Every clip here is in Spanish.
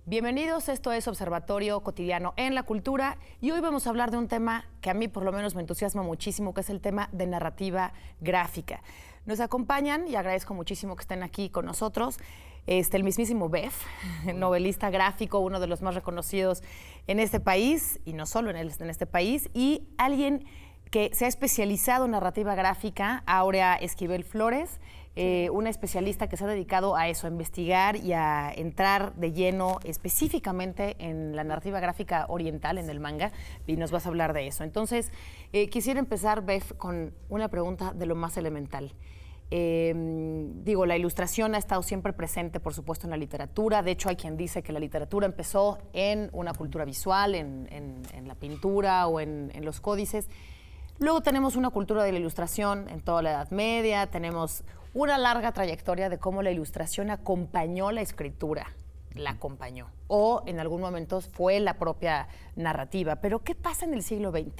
Bienvenidos, esto es Observatorio Cotidiano en la Cultura y hoy vamos a hablar de un tema que a mí por lo menos me entusiasma muchísimo, que es el tema de narrativa gráfica. Nos acompañan, y agradezco muchísimo que estén aquí con nosotros, el mismísimo Bef, novelista gráfico, uno de los más reconocidos en este país, y no solo en este país, y alguien que se ha especializado en narrativa gráfica, Áurea Esquivel Flores, una especialista que se ha dedicado a eso, a investigar y a entrar de lleno específicamente en la narrativa gráfica oriental, en el manga, y nos vas a hablar de eso. Entonces, quisiera empezar, Bef, con una pregunta de lo más elemental. La ilustración ha estado siempre presente, por supuesto, en la literatura. De hecho, hay quien dice que la literatura empezó en una cultura visual, en la pintura o en los códices. Luego tenemos una cultura de la ilustración en toda la Edad Media, tenemos una larga trayectoria de cómo la ilustración acompañó la escritura, la acompañó, o en algún momento fue la propia narrativa. Pero, ¿qué pasa en el siglo XX?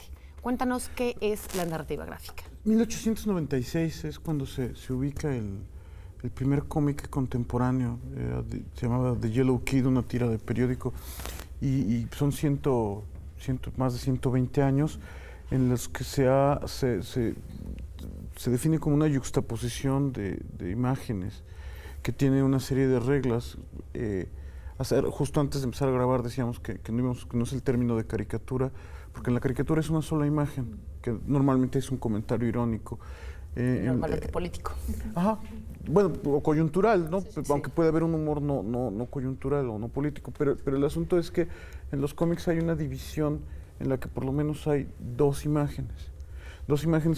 Cuéntanos qué es la narrativa gráfica. 1896 es cuando se ubica el primer cómic contemporáneo, se llamaba The Yellow Kid, una tira de periódico, y son más de 120 años en los que se define como una yuxtaposición de imágenes que tiene una serie de reglas. Justo antes de empezar a grabar decíamos que no es el término de caricatura, porque en la caricatura es una sola imagen, que normalmente es un comentario irónico. Normalmente político. Ajá, bueno, o coyuntural, ¿no? Sí. Aunque puede haber un humor no coyuntural o no político, pero el asunto es que en los cómics hay una división en la que por lo menos hay dos imágenes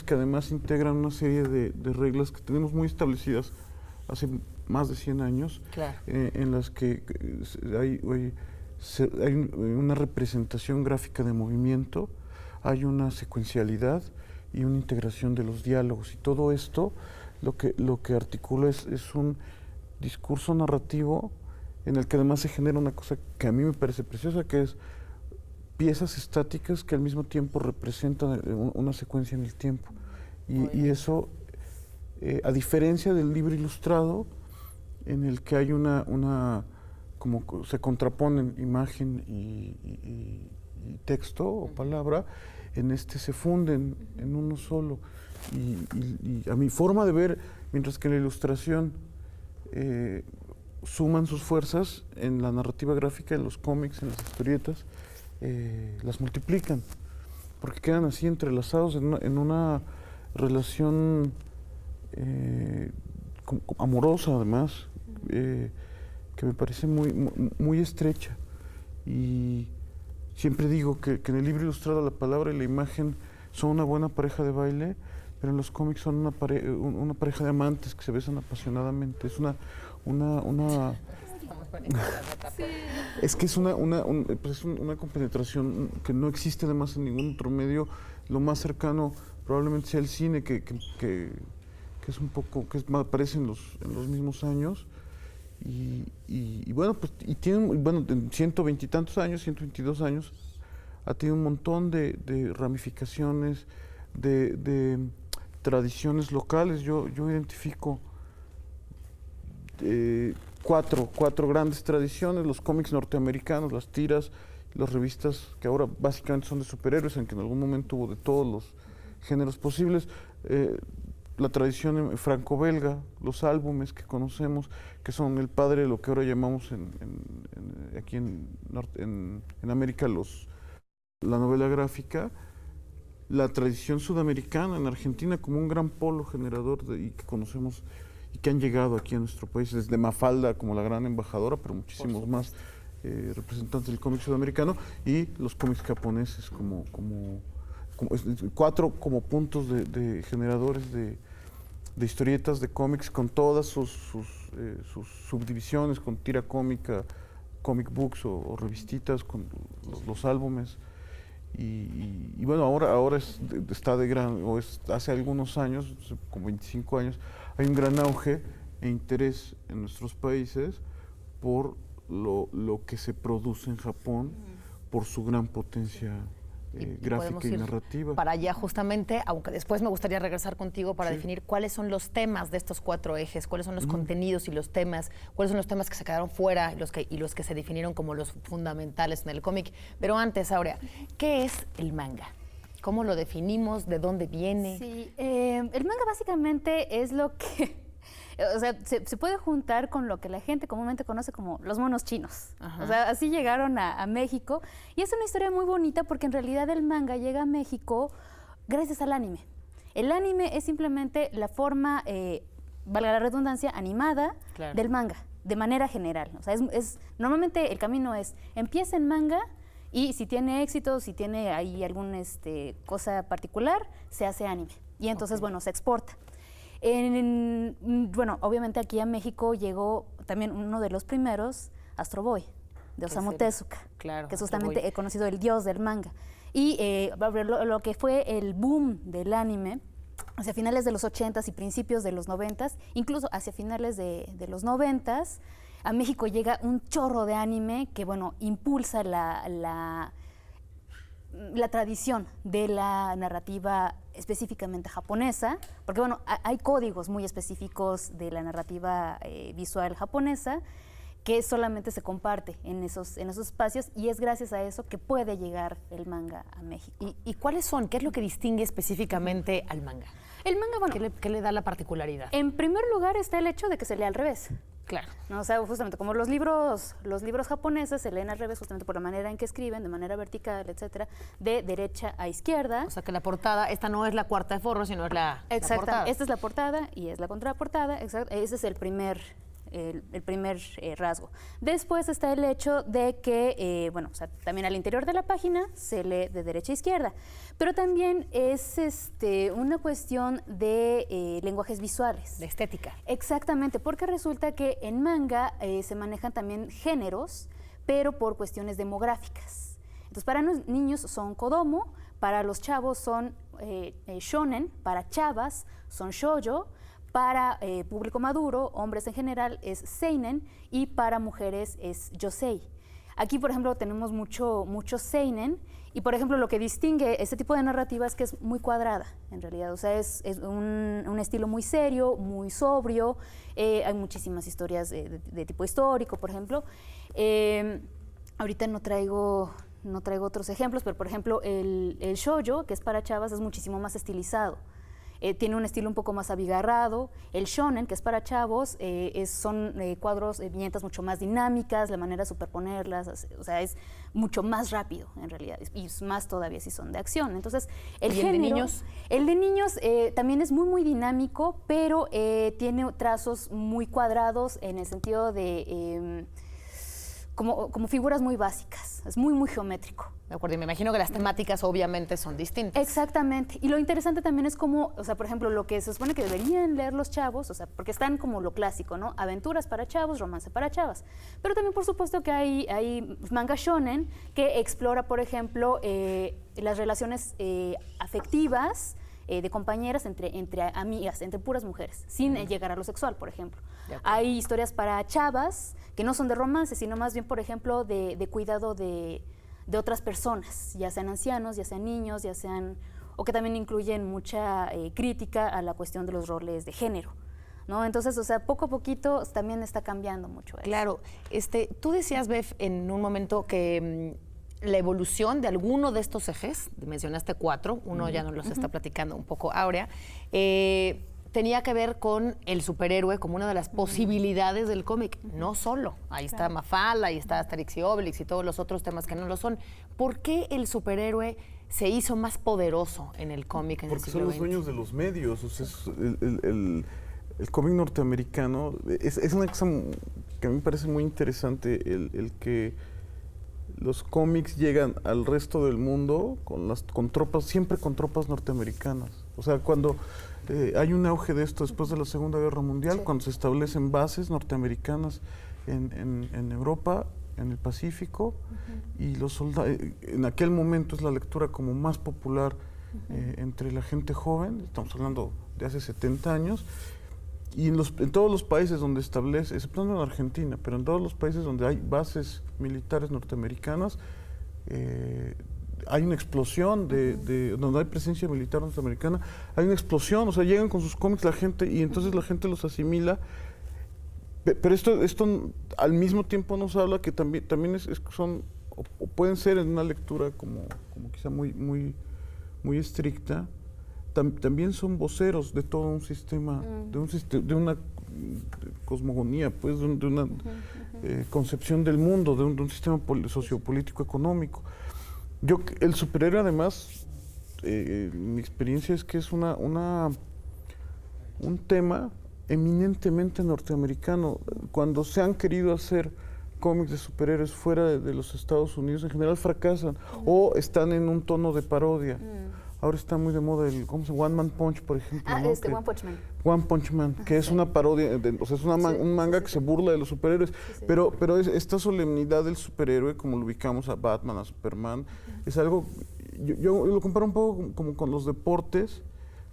que además integran una serie de reglas que tenemos muy establecidas hace más de 100 años, claro. En las que hay una representación gráfica de movimiento, hay una secuencialidad y una integración de los diálogos, y todo esto lo que articula es un discurso narrativo en el que además se genera una cosa que a mí me parece preciosa, que es piezas estáticas que al mismo tiempo representan una secuencia en el tiempo. Y eso, a diferencia del libro ilustrado, en el que hay como se contraponen imagen y texto o palabra, en este se funden en uno solo. Y a mi forma de ver, mientras que en la ilustración suman sus fuerzas, en la narrativa gráfica, en los cómics, en las historietas, las multiplican, porque quedan así entrelazados en una relación amorosa, además, que me parece muy estrecha. Y siempre digo que en el libro ilustrado la palabra y la imagen son una buena pareja de baile, pero en los cómics son una pareja de amantes que se besan apasionadamente. Es una Sí. Es que es una compenetración que no existe además en ningún otro medio. Lo más cercano probablemente sea el cine, que es un poco, aparece en los mismos años. Y bueno, pues en 120 y tantos años, 122 años, ha tenido un montón de ramificaciones, de tradiciones locales. Yo identifico cuatro grandes tradiciones: los cómics norteamericanos, las tiras, las revistas que ahora básicamente son de superhéroes, aunque en algún momento hubo de todos los géneros posibles, la tradición franco-belga, los álbumes que conocemos, que son el padre de lo que ahora llamamos aquí en América la novela gráfica, la tradición sudamericana en Argentina como un gran polo generador y que conocemos y que han llegado aquí a nuestro país, desde Mafalda como la gran embajadora, pero muchísimos más representantes del cómic sudamericano, y los cómics japoneses cuatro como puntos de generadores de historietas, de cómics, con todas sus subdivisiones, con tira cómica, comic books o revistitas, con los álbumes. Y bueno, ahora está hace algunos años, como 25 años, hay un gran auge e interés en nuestros países por lo que se produce en Japón, por su gran potencia gráfica y narrativa. Para allá justamente, aunque después me gustaría regresar contigo para definir cuáles son los temas de estos 4 ejes, cuáles son los contenidos y los temas, cuáles son los temas que se quedaron fuera y los que se definieron como los fundamentales en el cómic. Pero antes, Aurea, ¿qué es el manga? ¿Cómo lo definimos? ¿De dónde viene? Sí, el manga básicamente es lo que... O sea, se puede juntar con lo que la gente comúnmente conoce como los monos chinos. Ajá. O sea, así llegaron a México. Y es una historia muy bonita porque en realidad el manga llega a México gracias al anime. El anime es simplemente la forma, valga la redundancia, animada del manga, de manera general. O sea, normalmente el camino es, empieza en manga y si tiene éxito, si tiene ahí alguna cosa particular, se hace anime. Y entonces, bueno, se exporta. Bueno, obviamente aquí a México llegó también uno de los primeros, Astro Boy, de Osamu Tezuka, que es justamente conocido el dios del manga. Y lo que fue el boom del anime, hacia finales de los 80s y principios de los 90s, incluso hacia finales de los 90s, a México llega un chorro de anime que, bueno, impulsa la tradición de la narrativa específicamente japonesa, porque bueno, hay códigos muy específicos de la narrativa visual japonesa que solamente se comparte en esos espacios y es gracias a eso que puede llegar el manga a México. ¿Y cuáles son? ¿Qué es lo que distingue específicamente al manga? El manga, bueno... ¿Qué le da la particularidad? En primer lugar está el hecho de que se lee al revés. Claro. ¿No? O sea, justamente como los libros japoneses se leen al revés justamente por la manera en que escriben, de manera vertical, etcétera, de derecha a izquierda. O sea, que la portada, esta no es la cuarta de forro, sino es la portada. Esta es la portada y es la contraportada. Exacto. Ese es el primer rasgo. Después está el hecho de que, bueno, o sea, también al interior de la página se lee de derecha a izquierda, pero también es una cuestión de lenguajes visuales. De estética. Exactamente, porque resulta que en manga se manejan también géneros, pero por cuestiones demográficas. Entonces, para los niños son kodomo, para los chavos son shonen, para chavas son shoujo, para público maduro, hombres en general, es seinen y para mujeres es yosei. Aquí, por ejemplo, tenemos mucho seinen y, por ejemplo, lo que distingue este tipo de narrativa es que es muy cuadrada, en realidad. O sea, es un estilo muy serio, muy sobrio. Hay muchísimas historias de tipo histórico, por ejemplo. Ahorita no traigo otros ejemplos, pero, por ejemplo, el shoujo, que es para chavas, es muchísimo más estilizado. Tiene un estilo un poco más abigarrado. El shonen, que es para chavos, son cuadros, viñetas mucho más dinámicas, la manera de superponerlas, o sea, es mucho más rápido en realidad, y más todavía si son de acción. Entonces, el género, el de niños también es muy, muy dinámico, pero tiene trazos muy cuadrados en el sentido de como figuras muy básicas, es muy, muy geométrico. De acuerdo, y me imagino que las temáticas obviamente son distintas. Exactamente, y lo interesante también es como, o sea, por ejemplo, lo que se supone que deberían leer los chavos, o sea, porque están como lo clásico, ¿no? Aventuras para chavos, romance para chavas, pero también por supuesto que hay manga shonen que explora, por ejemplo, las relaciones afectivas, de compañeras entre amigas, entre puras mujeres, sin llegar a lo sexual, por ejemplo. Hay historias para chavas que no son de romance, sino más bien, por ejemplo, de cuidado de otras personas, ya sean ancianos, ya sean niños, ya sean, o que también incluyen mucha crítica a la cuestión de los roles de género, ¿no? Entonces, o sea, poco a poquito también está cambiando mucho eso. Claro, tú decías, Bef, en un momento que la evolución de alguno de estos ejes, mencionaste 4, uno ya nos los está platicando un poco Aurea, tenía que ver con el superhéroe como una de las posibilidades del cómic, no solo. Ahí está Mafalda, ahí está Asterix y Obelix y todos los otros temas que no lo son. ¿Por qué el superhéroe se hizo más poderoso en el cómic en el siglo XX? Porque son los dueños de los medios. O sea, el cómic norteamericano es una cosa que a mí me parece muy interesante, el que los cómics llegan al resto del mundo con tropas, siempre con tropas norteamericanas. O sea, cuando hay un auge de esto después de la Segunda Guerra Mundial, cuando se establecen bases norteamericanas en Europa, en el Pacífico, y los soldados, en aquel momento es la lectura como más popular entre la gente joven, estamos hablando de hace 70 años, y en todos los países donde establece, exceptuando en Argentina, pero en todos los países donde hay bases militares norteamericanas, hay una explosión donde hay presencia militar norteamericana, hay una explosión, o sea, llegan con sus cómics la gente y entonces la gente los asimila. Pero esto al mismo tiempo nos habla que también son, o pueden ser en una lectura como quizá muy estricta, también son voceros de todo un sistema, de una cosmogonía, pues, de una concepción del mundo, de un sistema sociopolítico económico. El superhéroe, además, mi experiencia es que es un tema eminentemente norteamericano. Cuando se han querido hacer cómics de superhéroes fuera de los Estados Unidos, en general fracasan o están en un tono de parodia. Ahora está muy de moda ¿cómo se llama? One Man Punch, por ejemplo. ¿no? One Punch Man. One Punch Man, que es una parodia, o sea, es un manga que se burla de los superhéroes, pero esta solemnidad del superhéroe, como lo ubicamos a Batman, a Superman, es algo, yo lo comparo un poco como con los deportes,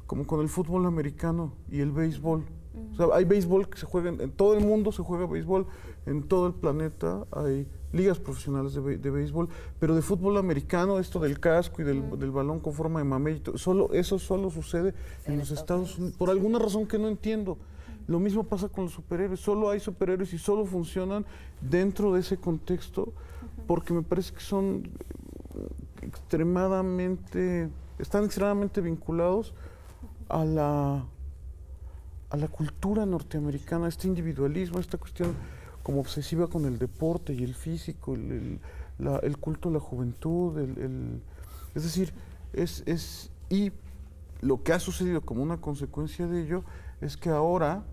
como con el fútbol americano y el béisbol. O sea, hay béisbol que se juega, en todo el mundo se juega béisbol, en todo el planeta hay ligas profesionales de béisbol, pero de fútbol americano, esto del casco y del balón con forma de mamey, eso solo sucede en los Estados Unidos, por alguna razón que no entiendo. Lo mismo pasa con los superhéroes, solo hay superhéroes y solo funcionan dentro de ese contexto, porque me parece que están extremadamente vinculados a la cultura norteamericana, a este individualismo, a esta cuestión como obsesiva con el deporte y el físico, el culto a la juventud, es decir, y lo que ha sucedido como una consecuencia de ello es que ahora,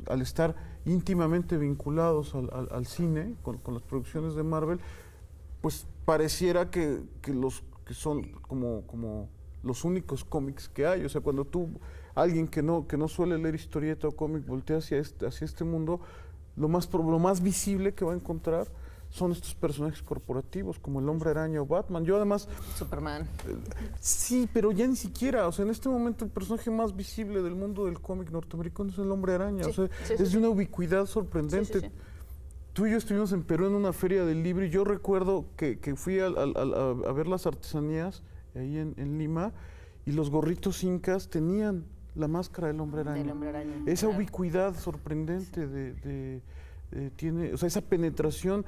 al estar íntimamente vinculados al cine, con las producciones de Marvel, pues pareciera que son como los únicos cómics que hay. O sea, cuando alguien que no suele leer historieta o cómic voltea hacia este mundo, lo más visible que va a encontrar son estos personajes corporativos, como el Hombre Araña o Batman. Yo además... Superman. Sí, pero ya ni siquiera. O sea, en este momento el personaje más visible del mundo del cómic norteamericano es el Hombre Araña. O sea, es de una ubicuidad sorprendente. Sí. Tú y yo estuvimos en Perú en una feria del libro y yo recuerdo que fui a ver las artesanías ahí en Lima y los gorritos incas tenían la máscara del Hombre Araña. Esa ubicuidad sorprendente tiene, o sea, esa penetración.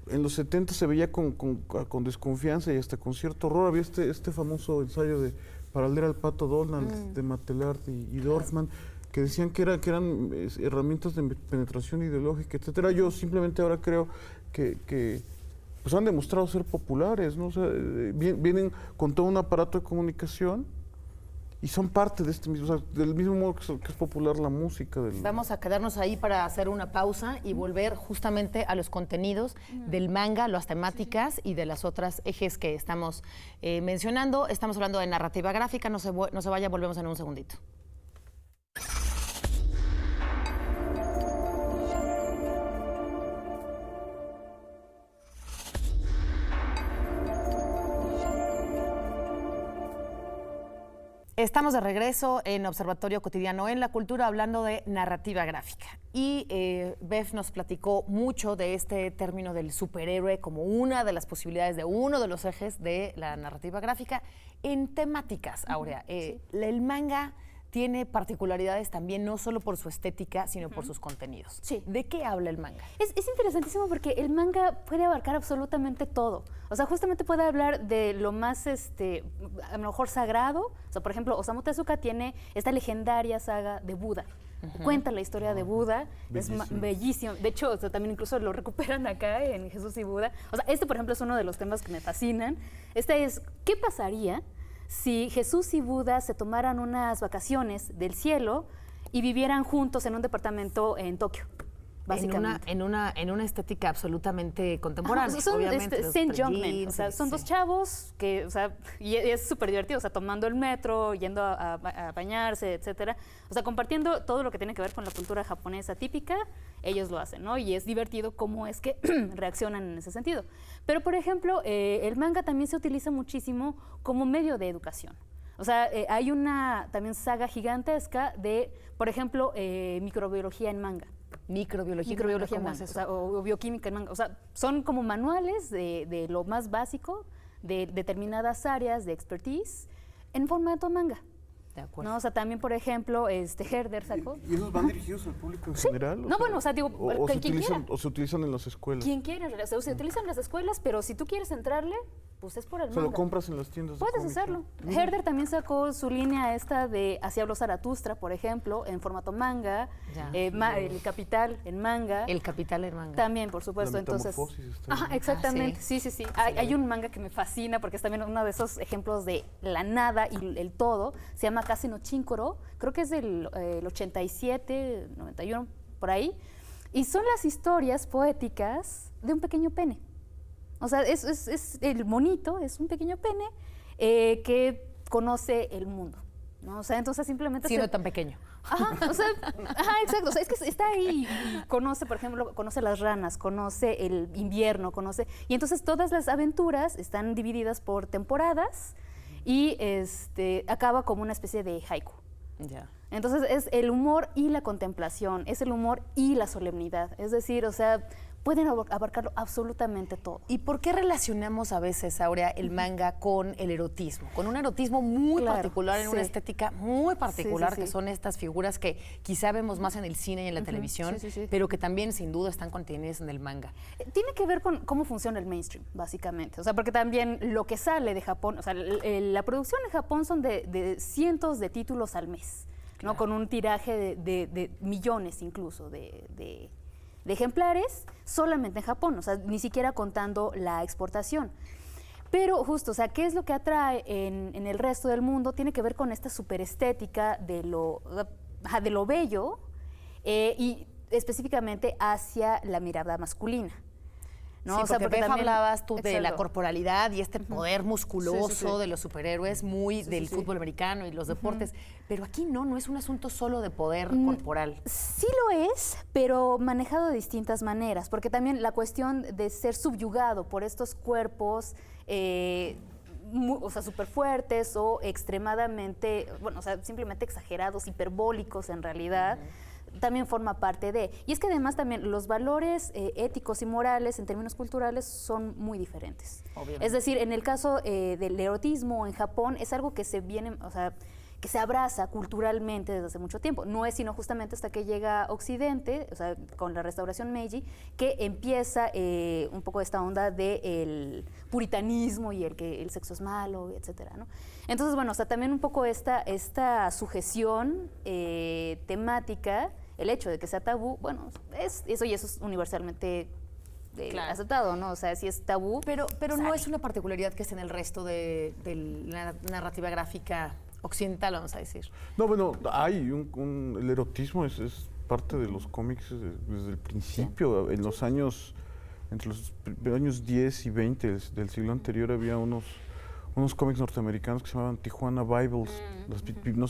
En los 70 se veía con desconfianza y hasta con cierto horror. Había este famoso ensayo para leer al Pato Donald de Matelard y Dorfman, que decían que eran herramientas de penetración ideológica, etcétera. Yo simplemente ahora creo que pues han demostrado ser populares, ¿no? O sea, vienen con todo un aparato de comunicación y son parte de este mismo, o sea, del mismo modo que es popular la música. Vamos a quedarnos ahí para hacer una pausa y volver justamente a los contenidos del manga, las temáticas y de las otras ejes que estamos mencionando. Estamos hablando de narrativa gráfica, no se vaya, volvemos en un segundito. Estamos de regreso en Observatorio Cotidiano en la Cultura hablando de narrativa gráfica. Y Bev nos platicó mucho de este término del superhéroe como una de las posibilidades de uno de los ejes de la narrativa gráfica. En temáticas, Aurea, el manga tiene particularidades también, no solo por su estética, sino por sus contenidos. Sí. ¿De qué habla el manga? Es interesantísimo porque el manga puede abarcar absolutamente todo. O sea, justamente puede hablar de lo más, a lo mejor sagrado. O sea, por ejemplo, Osamu Tezuka tiene esta legendaria saga de Buda. Cuenta la historia de Buda, bellísimo. Es bellísimo. De hecho, o sea, también incluso lo recuperan acá en Jesús y Buda. O sea, por ejemplo, es uno de los temas que me fascinan. ¿Qué pasaría si Jesús y Buda se tomaran unas vacaciones del cielo y vivieran juntos en un departamento en Tokio? Básicamente. En una estética absolutamente contemporánea. Obviamente, Saint Youngman, o sea, son dos chavos que, o sea, y es súper divertido, o sea, tomando el metro, yendo a bañarse, etcétera. O sea, compartiendo todo lo que tiene que ver con la cultura japonesa típica, ellos lo hacen, ¿no? Y es divertido cómo es que reaccionan en ese sentido. Pero, por ejemplo, el manga también se utiliza muchísimo como medio de educación. O sea, hay una también saga gigantesca de, por ejemplo, microbiología en manga. Microbiología en manga, o sea, o bioquímica en manga. O sea, son como manuales de lo más básico de determinadas áreas de expertise en formato manga. De acuerdo. ¿No? O sea, también, por ejemplo, Herder sacó. ¿Y esos van dirigidos al público en general? No, bueno, o sea, digo, o se quien quiera. o se utilizan en las escuelas. Quien quiera, en realidad. O sea, se utilizan en las escuelas, pero si tú quieres entrarle, pues es por el O manga. sea, lo compras en las tiendas de Puedes cómics, hacerlo. ¿no? Herder también sacó su línea esta de Así habló Zaratustra, por ejemplo, en formato manga. Ya. El Capital en manga. El Capital en manga. También, por supuesto. La Entonces, Metamorfosis está ajá, bien. exactamente. Ah, sí. Hay un manga que me fascina porque es también uno de esos ejemplos de la nada y el todo. Se llama Casi no Chinkoro. Creo que es del 87, 91, por ahí. Y son las historias poéticas de un pequeño pene. O sea, es el monito, es un pequeño pene que conoce el mundo, ¿no? O sea, entonces simplemente... Sí, no tan pequeño. Ajá, o sea, ajá, exacto. O sea, es que está ahí y conoce, por ejemplo, conoce las ranas, conoce el invierno, conoce... Y entonces todas las aventuras están divididas por temporadas y acaba como una especie de haiku. Ya. Entonces es el humor y la contemplación, es el humor y la solemnidad. Es decir, o sea, pueden abarcarlo absolutamente todo. ¿Y por qué relacionamos a veces, Aurea, el manga con el erotismo? Con un erotismo muy Claro, particular, en una sí. estética muy particular, Sí. que son estas figuras que quizá vemos más en el cine y en la televisión, sí. pero que también sin duda están contenidas en el manga. Tiene que ver con cómo funciona el mainstream, básicamente. O sea, porque también lo que sale de Japón, o sea, la producción en Japón son de cientos de títulos al mes, ¿no? Claro. Con un tiraje de millones incluso de ejemplares solamente en Japón, o sea, ni siquiera contando la exportación. Pero justo, o sea, ¿qué es lo que atrae en el resto del mundo? Tiene que ver con esta superestética de lo bello y específicamente hacia la mirada masculina. ¿No? Sí, O sea, porque Bef, también- hablabas tú de la Exacto. corporalidad y este poder musculoso Sí. de los superhéroes, muy del fútbol americano y los deportes, pero aquí no es un asunto solo de poder corporal. Sí lo es, pero manejado de distintas maneras, porque también la cuestión de ser subyugado por estos cuerpos, o sea, súper fuertes o extremadamente, bueno, o sea, simplemente exagerados, hiperbólicos en realidad, también forma parte de. Y es que además también los valores éticos y morales en términos culturales son muy diferentes. Obviamente. Es decir, en el caso del erotismo en Japón es algo que se viene, o sea, que se abraza culturalmente desde hace mucho tiempo. No es sino justamente hasta que llega Occidente, o sea, con la restauración Meiji, que empieza un poco esta onda del puritanismo y que el sexo es malo, etcétera, ¿no? Entonces, bueno, o sea, también un poco esta sujeción temática, el hecho de que sea tabú, bueno, eso es universalmente Claro. aceptado, ¿no? O sea, si es tabú. Pero no sale. es una particularidad que esté en el resto de la narrativa gráfica occidental, vamos a decir. No, bueno, hay el erotismo es parte de los cómics desde el principio. En los años, entre los años 10 y 20 del siglo anterior había unos cómics norteamericanos que se llamaban Tijuana Bibles.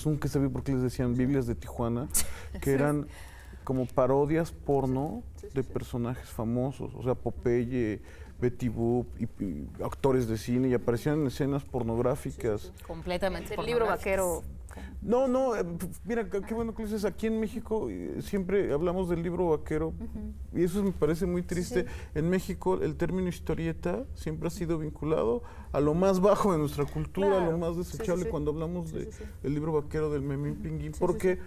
Nunca sabía por qué les decían Biblias de Tijuana, que eran como parodias porno de personajes famosos, o sea, Popeye, Betty Boop y actores de cine, y aparecían en escenas pornográficas. Completamente. El libro vaquero. No, mira, qué bueno que lo dices. Aquí en México siempre hablamos del libro vaquero y eso me parece muy triste. En México el término historieta siempre ha sido vinculado a lo más bajo de nuestra cultura, a lo más desechable cuando hablamos del libro vaquero del Memín Pinguín, porque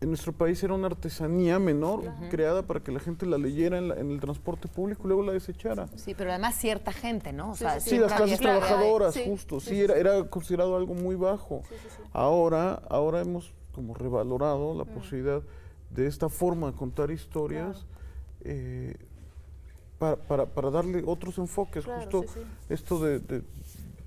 en nuestro país era una artesanía menor creada para que la gente la leyera en el transporte público y luego la desechara. Sí, pero además cierta gente, ¿no? O sea, Sí, siempre las clases había- trabajadoras, Sí, justo. Sí, era considerado algo muy bajo. Ahora hemos como revalorado la posibilidad de esta forma de contar historias para darle otros enfoques. Claro, Justo sí. esto de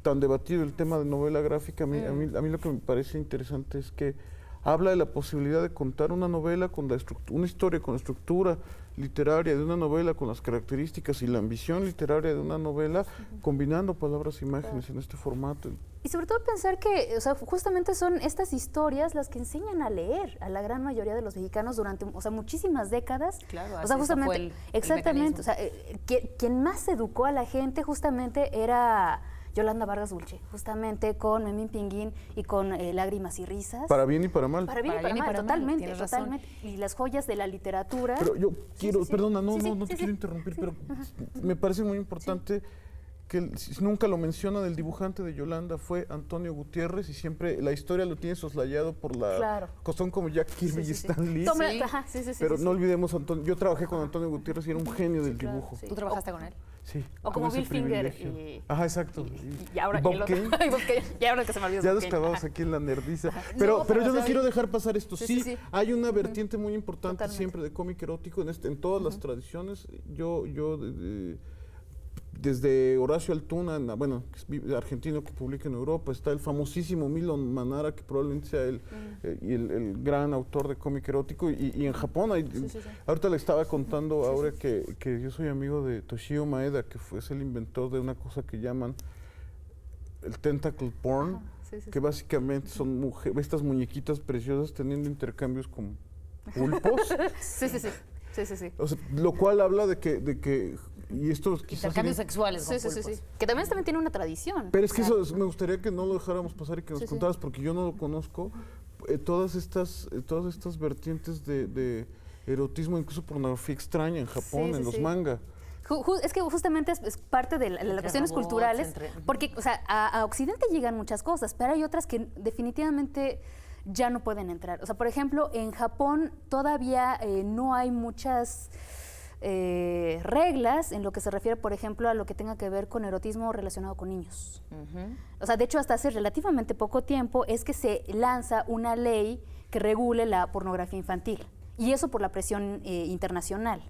tan debatido el tema de novela gráfica, a mí lo que me parece interesante es que habla de la posibilidad de contar una novela con una historia con la estructura literaria de una novela, con las características y la ambición literaria de una novela, combinando palabras e imágenes en este formato. Y sobre todo pensar que, o sea, justamente son estas historias las que enseñan a leer a la gran mayoría de los mexicanos durante, o sea, muchísimas décadas. Claro, o así sea, fue justamente, el exactamente, mecanismo. o sea, quien más educó a la gente justamente era Yolanda Vargas Dulce, justamente con Memín Pinguín y con Lágrimas y Risas. Para bien y para mal. Para bien y Para para bien y mal, para mal, totalmente, tienes razón. totalmente. Y las joyas de la literatura. Pero yo quiero, sí. perdona, no Sí, te sí, quiero sí. interrumpir, pero me parece muy importante nunca lo menciona, del dibujante de Yolanda fue Antonio Gutiérrez, y siempre la historia lo tiene soslayado por la... Claro. Son como Jack Kirby y Stan Lee. Pero no olvidemos, yo trabajé con Antonio Gutiérrez y era un genio del dibujo. ¿Tú trabajaste con él? Sí. O como Bill Finger Ajá, exacto. Y ahora Bob el otro. Kane. Y ahora que se me olvidó. Ya Bob nos Kane. clavamos aquí en la nerdiza. Pero yo no quiero dejar pasar esto. Sí. Hay una vertiente muy importante Totalmente. siempre de cómic erótico en todas las tradiciones. Desde Horacio Altuna, que es argentino, que publica en Europa, está el famosísimo Milon Manara, que probablemente sea el gran autor de cómic erótico, y en Japón ahorita le estaba contando ahora que yo soy amigo de Toshio Maeda, que es el inventor de una cosa que llaman el tentacle porn, que básicamente son estas muñequitas preciosas teniendo intercambios con pulpos. Sí. O sea, lo cual habla de que y esto quizás Intercambios sexuales con pulpos. Sí. Que también tiene una tradición. Pero es que eso me gustaría que no lo dejáramos pasar y que nos contaras, porque yo no lo conozco. Todas estas vertientes de erotismo, incluso pornografía extraña en Japón, en los manga. Es que justamente es parte de las cuestiones robots, culturales, porque o sea, a Occidente llegan muchas cosas, pero hay otras que definitivamente ya no pueden entrar. O sea, por ejemplo, en Japón todavía no hay muchas reglas en lo que se refiere, por ejemplo, a lo que tenga que ver con erotismo relacionado con niños. O sea, de hecho, hasta hace relativamente poco tiempo es que se lanza una ley que regule la pornografía infantil, y eso por la presión internacional.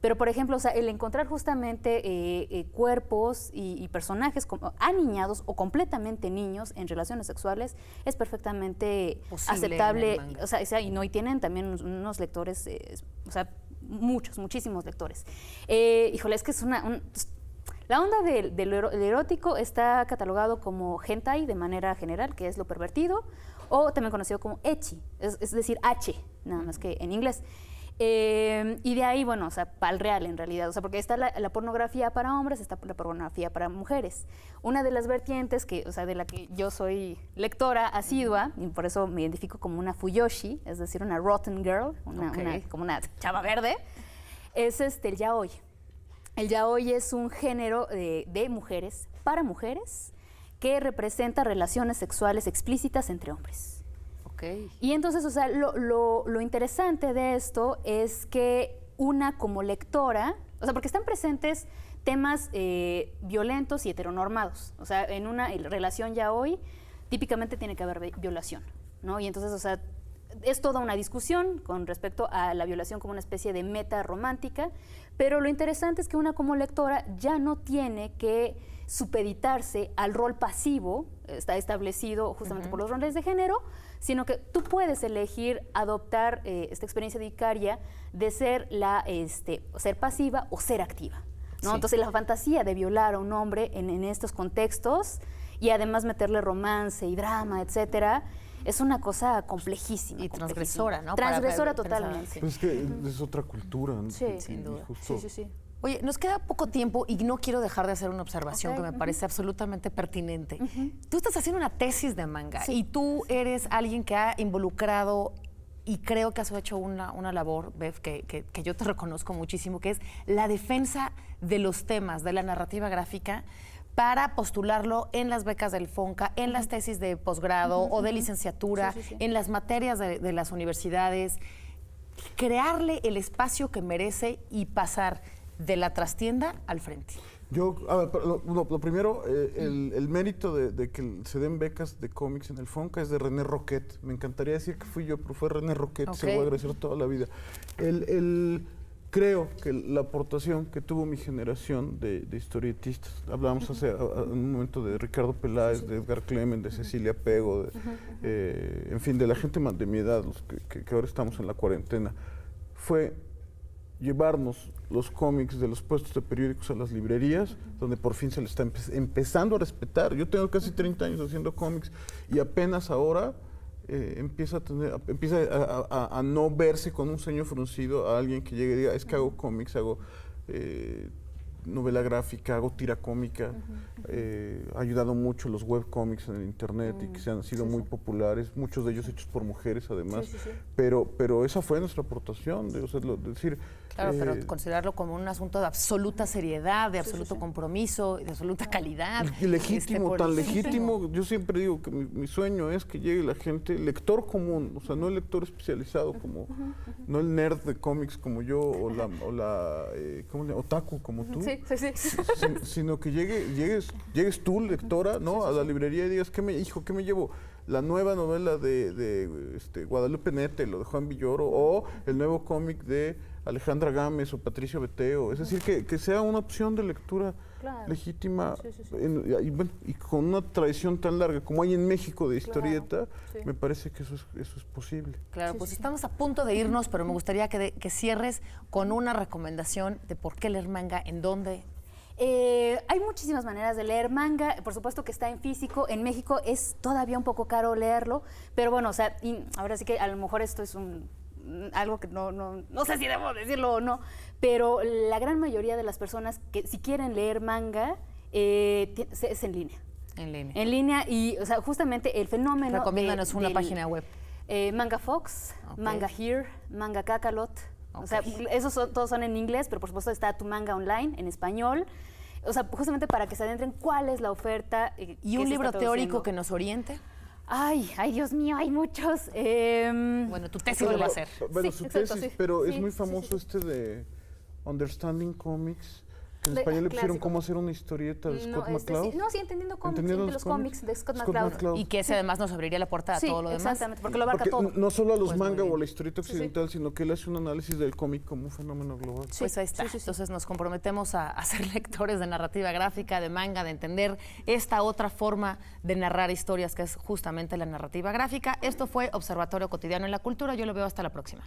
Pero, por ejemplo, o sea, el encontrar justamente cuerpos y personajes aniñados o completamente niños en relaciones sexuales es perfectamente aceptable. O sea, y tienen también unos lectores, o sea, muchísimos lectores. Híjole, es que es la onda del erótico está catalogado como hentai de manera general, que es lo pervertido, o también conocido como ecchi, es decir, H, nada más que en inglés. Y de ahí, bueno, o sea, pal real en realidad, o sea, porque está la pornografía para hombres, está la pornografía para mujeres. Una de las vertientes o sea, de la que yo soy lectora asidua, y por eso me identifico como una fuyoshi, es decir, una rotten girl, como una chava verde, es el yaoi. El yaoi es un género de mujeres para mujeres que representa relaciones sexuales explícitas entre hombres. Y entonces, o sea, lo interesante de esto es que una como lectora, o sea, porque están presentes temas violentos y heteronormados. O sea, en una relación yaoi típicamente tiene que haber violación, ¿no? Y entonces, o sea, es toda una discusión con respecto a la violación como una especie de meta romántica, pero lo interesante es que una como lectora ya no tiene que supeditarse al rol pasivo, está establecido justamente por los roles de género, sino que tú puedes elegir adoptar esta experiencia vicaria de ser ser pasiva o ser activa, ¿no? Sí. Entonces la fantasía de violar a un hombre en estos contextos y además meterle romance y drama, etcétera, es una cosa complejísima. Y transgresora, ¿no? Transgresora totalmente. Pues es que es otra cultura, ¿no? Sí, sin duda. Sí. Oye, nos queda poco tiempo y no quiero dejar de hacer una observación que me parece absolutamente pertinente. Tú estás haciendo una tesis de manga y tú eres alguien que ha involucrado, y creo que has hecho una labor, Bev, que yo te reconozco muchísimo, que es la defensa de los temas, de la narrativa gráfica, para postularlo en las becas del FONCA, en las tesis de posgrado o de licenciatura, en las materias de las universidades, crearle el espacio que merece y pasar de la trastienda al frente. Lo primero, el mérito de que se den becas de cómics en el FONCA es de René Roquet. Me encantaría decir que fui yo, pero fue René Roquet, se lo voy a agradecer toda la vida. Creo que la aportación que tuvo mi generación de historietistas, hablábamos hace un momento de Ricardo Peláez, de Edgar Clement, de Cecilia Pego, en fin, de la gente de mi edad, los que ahora estamos en la cuarentena, fue llevarnos los cómics de los puestos de periódicos a las librerías, donde por fin se le está empezando a respetar. Yo tengo casi 30 años haciendo cómics y apenas ahora empieza a no verse con un ceño fruncido a alguien que llegue y diga, es que hago cómics, hago novela gráfica, hago tira cómica, ha ayudado mucho los webcomics en el internet y que se han sido muy populares, muchos de ellos hechos por mujeres además, pero esa fue nuestra aportación, o sea, decir... Claro, pero considerarlo como un asunto de absoluta seriedad, de absoluto compromiso, de absoluta calidad. Y legítimo, tan legítimo. Yo siempre digo que mi sueño es que llegue la gente, lector común, o sea, no el lector especializado, como no el nerd de cómics como yo, o la ¿cómo le llamo? Otaku como tú, sino que llegues tú, lectora, ¿no? A la librería y digas, ¿qué me llevo? La nueva novela de Guadalupe Nettel o de Juan Villoro, o el nuevo cómic de Alejandra Gámez o Patricio Beteo, es decir, que sea una opción de lectura legítima y con una tradición tan larga como hay en México de historieta, me parece que eso es posible. Claro, pues estamos a punto de irnos, pero me gustaría que cierres con una recomendación de por qué leer manga, en dónde. Hay muchísimas maneras de leer manga, por supuesto que está en físico, en México es todavía un poco caro leerlo, pero bueno, o sea, ahora sí que a lo mejor esto es algo que no sé si debo decirlo o no, pero la gran mayoría de las personas que si quieren leer manga es en línea. En línea y, o sea, justamente el fenómeno... Recomiéndanos una página web. Manga Fox, Manga Here, Manga Kakalot. O sea, todos son en inglés, pero por supuesto está Tu Manga Online en español. O sea, justamente para que se adentren cuál es la oferta. ¿Y un libro teórico que nos oriente? Ay, Dios mío, hay muchos. Bueno, tu tesis lo va a hacer. Bueno, su tesis, pero es muy famoso de Understanding Comics. En español le pusieron cómo hacer una historieta de Scott McCloud. Entendiendo cómics, de los cómics de Scott McCloud. Y que ese además nos abriría la puerta a todo lo demás. Exactamente, porque lo abarca todo. No solo a los manga o a la historieta occidental, sino que él hace un análisis del cómic como un fenómeno global. Pues ahí está. Entonces nos comprometemos a ser lectores de narrativa gráfica, de manga, de entender esta otra forma de narrar historias que es justamente la narrativa gráfica. Esto fue Observatorio Cotidiano en la Cultura. Yo lo veo hasta la próxima.